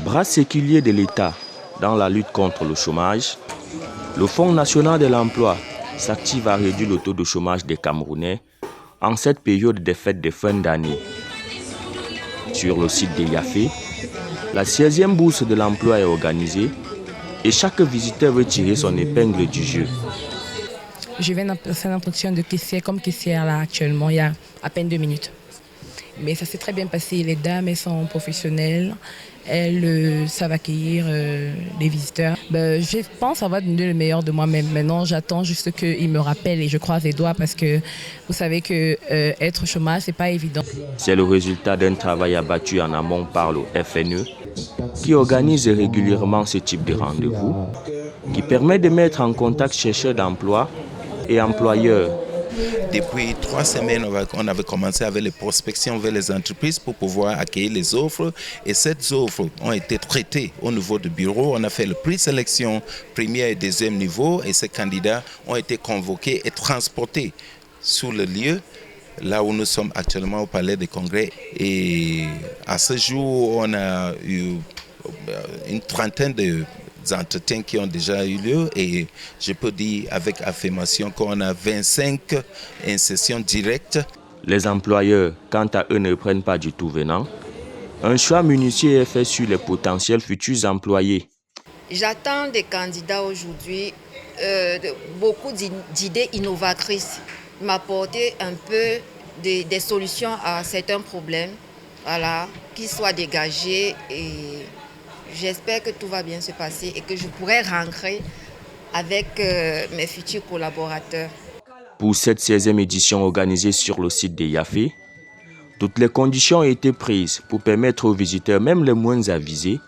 Bras séculier de l'État dans la lutte contre le chômage, le Fonds national de l'emploi s'active à réduire le taux de chômage des Camerounais en cette période des fêtes de fin d'année. Sur le site de Yaffé, la 16e bourse de l'emploi est organisée et chaque visiteur veut tirer son épingle du jeu. Je viens de faire l'entretien de caissière comme caissière là actuellement, il y a à peine 2 minutes. Mais ça s'est très bien passé, les dames elles sont professionnelles, elles savent accueillir les visiteurs. Je pense avoir donné le meilleur de moi-même. Maintenant j'attends juste qu'ils me rappellent et je croise les doigts parce que vous savez que être au chômage c'est pas évident. C'est le résultat d'un travail abattu en amont par le FNE qui organise régulièrement ce type de rendez-vous, qui permet de mettre en contact chercheurs d'emploi et employeurs. Depuis 3 semaines, on avait commencé avec les prospections vers les entreprises pour pouvoir accueillir les offres. Et ces offres ont été traitées au niveau du bureau. On a fait le pré-sélection premier et deuxième niveau et ces candidats ont été convoqués et transportés sur le lieu, là où nous sommes actuellement au Palais des Congrès. Et à ce jour, on a eu une trentaine d'entretiens qui ont déjà eu lieu et je peux dire avec affirmation qu'on a 25 insertions directes. Les employeurs, quant à eux, ne prennent pas du tout venant. Un choix minutieux est fait sur les potentiels futurs employés. J'attends des candidats aujourd'hui, beaucoup d'idées innovatrices, m'apporter un peu des solutions à certains problèmes, voilà, qui soient dégagés et j'espère que tout va bien se passer et que je pourrai rentrer avec mes futurs collaborateurs. Pour cette 16e édition organisée sur le site de Yaffé, toutes les conditions ont été prises pour permettre aux visiteurs, même les moins avisés,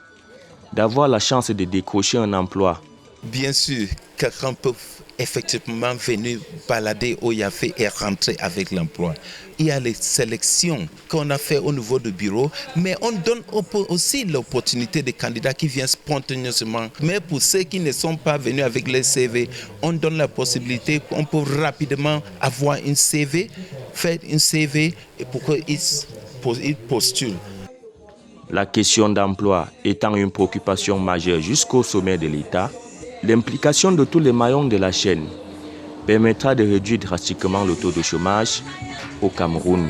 d'avoir la chance de décrocher un emploi. Bien sûr, quelqu'un peut effectivement venir balader au Yaffé et rentrer avec l'emploi. Il y a les sélections qu'on a fait au niveau du bureau, mais on donne aussi l'opportunité des candidats qui viennent spontanément. Mais pour ceux qui ne sont pas venus avec les CV, on donne la possibilité, on peut rapidement avoir une CV, faire une CV pour qu'ils postulent. La question d'emploi étant une préoccupation majeure jusqu'au sommet de l'État, l'implication de tous les maillons de la chaîne permettra de réduire drastiquement le taux de chômage au Cameroun.